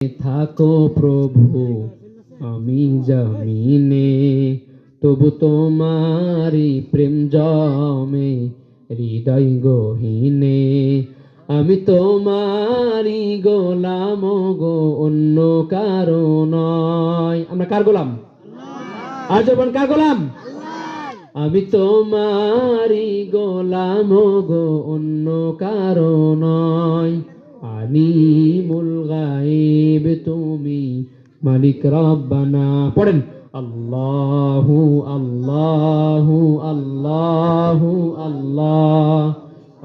থাকো প্রভু আমি জমিনে, তবু তোমারি প্রেম জমে হৃদয় গহীনে। আমি তোমারি গোলাম গো, অন্য কারো নয়। আমরা কার গোলাম? আর যখন কার গোলাম? আমি তোমারি গোলাম গো, অন্য কারো নয়। আলিমুল গায়ব তুমি, মালিক রব্বানা। পড়েন আল্লাহু আল্লাহু আল্লাহু আল্লাহ,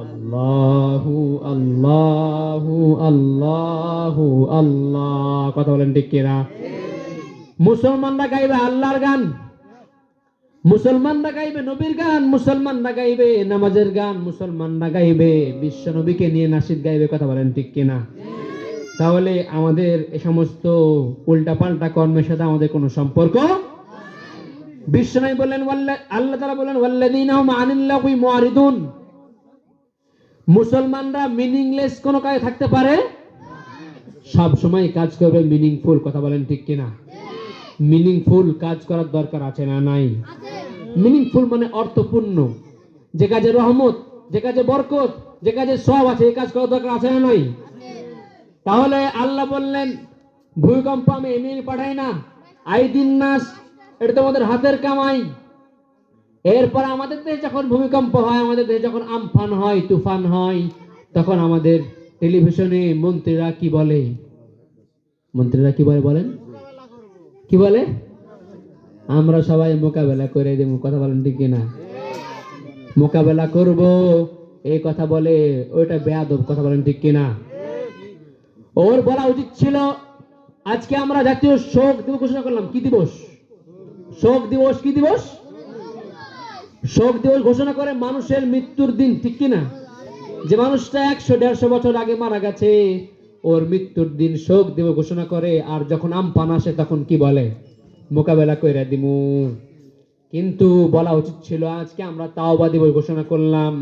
আল্লাহু আল্লাহু আল্লাহু আল্লাহ। কথা বলেন ঠিক কিনা? মুসলমানরা গাইবে আল্লাহর গান, মুসলমানরা গাইবে নবীর গান, মুসলমানরা গাইবে নামাজের গান, মুসলমানরা গাইবে বিশ্ব নবীকে নিয়ে নাশিদ গাইবে। কথা বলেন ঠিক কিনা? তাহলে আমাদের এই সমস্ত উল্টাপাল্টা কর্মের সাথে আমাদের কোনো সম্পর্ক। বিশ্ব নবী বললেন, আল্লাহ তাআলা বললেন ওয়াল্লাযীনা হুম আনিল লাগwi মুআরিদুন। মুসলমানরা মিনিংলেস কোনো কাজে থাকতে পারে, সব সময় কাজ করবে মিনিংফুল। কথা বলেন ঠিক কিনা? মিনিংফুল কাজ করার দরকার আছে না নাই? মিনিংফুল মানে অর্থপূর্ণ, যে কাজে রহমত, যে কাজে বরকত, যে কাজে সওয়াব আছে, এই কাজ করার দরকার আছে না নাই? তাহলে আল্লাহ বললেন ভূমিকম্প আমি এমনি পাঠাই না, আইদিন নাস, এটা তোমাদের হাতের কামাই। এরপর আমাদের দেশে যখন ভূমিকম্প হয়, আমাদের দেশে যখন আমফান হয়, তুফান হয়, তখন আমাদের টেলিভিশনে মন্ত্রীরা কি বলে? মন্ত্রীরা কি বলে বলেন? কি বলে? আমরা সবাই মোকাবেলা করে দেব। কথা বলেন ঠিক কিনা? মোকাবেলা করব এই কথা বলে, ওইটা বেয়াদব। কথা বলেন ঠিক কিনা? ওর বলা উচিত ছিল আজকে আমরা জাতীয় শোক দিবস ঘোষণা করলাম। কি দিবস? শোক দিবস। কি দিবস? শোক দিবস ঘোষণা করে মানুষের মৃত্যুর দিন, ঠিক কিনা? যে মানুষটা 100-150 বছর আগে মারা গেছে, ওর মৃত্যুর দিন শোক দিবস ঘোষণা করে। আর যখন আমফান আসে তখন কি বলে? মোকাবেলা করে দিমু। কিন্তু বলা উচিত ছিল আজকে আমরা তাওবা দিবস ঘোষণা করলাম,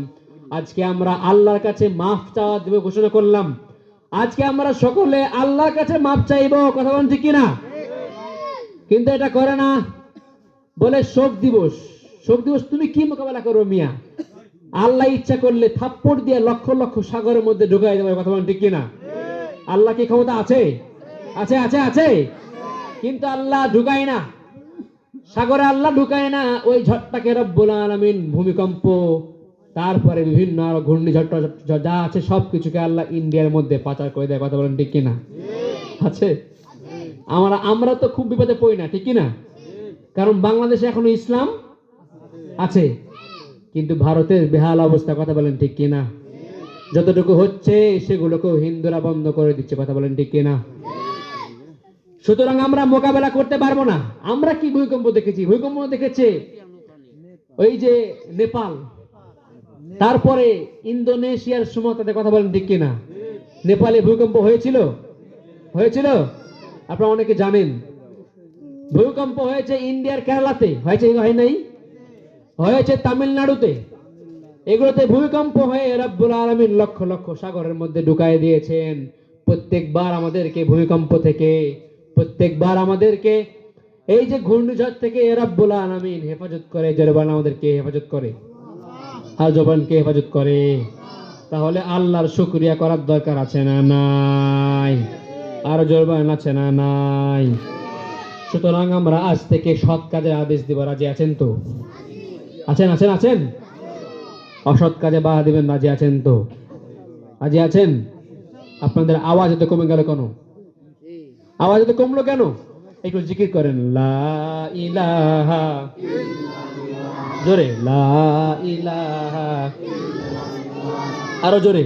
আজকে আমরা আল্লাহর কাছে মাফ চাওয়া দিবস ঘোষণা করলাম, আজকে আমরা সকলে আল্লাহর কাছে মাফ চাইবো। কথা বলেন ঠিক কিনা? কিন্তু এটা করে না, বলে শোক দিবস। শোক দিবস তুমি কি মোকাবেলা করো মিয়া? আল্লাহ ইচ্ছা করলে থাপ্পড় দিয়ে লক্ষ লক্ষ সাগরের মধ্যে ঢুকাই দেবে। কথা বলেন ঠিক কিনা? আল্লাহ কি ক্ষমতা আছে? আছে আছে আছে। কিন্তু আল্লাহ ঢুকায় না সাগরে, আল্লাহ ঢুকায় না। ওই ঝড়টাকে রব্বুল আলামিন, ভূমিকম্প, তারপরে বিভিন্ন আরো ঘূর্ণিঝড় যা আছে সবকিছুকে আল্লাহ ইন্ডিয়ার মধ্যে পাচার করে দেয়। কথা বলেন ঠিক কিনা? আছে। আমরা তো খুব বিপদে পড়ি না, ঠিক কিনা? কারণ বাংলাদেশে এখনো ইসলাম আছে, কিন্তু ভারতের বেহাল অবস্থা। কথা বলেন ঠিক কিনা? যতটুকু হচ্ছে সেগুলোকেও হিন্দুরা বন্ধ করে দিচ্ছে। কথা বলেন ঠিক কিনা? সুতরাং আমরা মোকাবেলা করতে পারবো না। আমরা কি ভূমিকম্প দেখেছি? ভূমিকম্প দেখেছে ওই যে নেপাল, তারপরে ইন্দোনেশিয়ার সময়। তাদের কথা বলেন ঠিক কিনা? নেপালে ভূমিকম্প হয়েছিল, হয়েছিল। আপনারা অনেকে জানেন ভূমিকম্প হয়েছে ইন্ডিয়ার কেরালাতে, হয়েছে হয় নাই? হয়েছে তামিলনাড়ুতে। এগুলোতে ভূমিকম্প হয়ে রব্বুল আলামিন লক্ষ লক্ষ সাগরের মধ্যে ঢুকায় দিয়েছেন। প্রত্যেকবার আমাদেরকে ভূমিকম্প থেকে, প্রত্যেকবার আমাদেরকে এই যে ঘূর্ণিঝড় থেকে রব্বুল আলামিন হেফাজত করে। জরবান আমাদেরকে হেফাজত করে, আর জবানকে হেফাজত করে। তাহলে আল্লাহর শুকরিয়া করার দরকার আছে না নাই? আর জরবান আছে না নাই? সুতরাং আমরা আজ থেকে সৎ কাজের আদেশ দিব। রাজি আছেন তো? আছেন আছেন আছেন? অসৎ কাজে বাধা দিবেন। রাজি আছেন তো? রাজি আছেন? আপনাদের আওয়াজ এত কমে গেল কেন? আওয়াজ এত কমলো কেন? একটু জিকির করেন, লা ইলাহা, জোরে লা ইলাহা, আরো জোরে।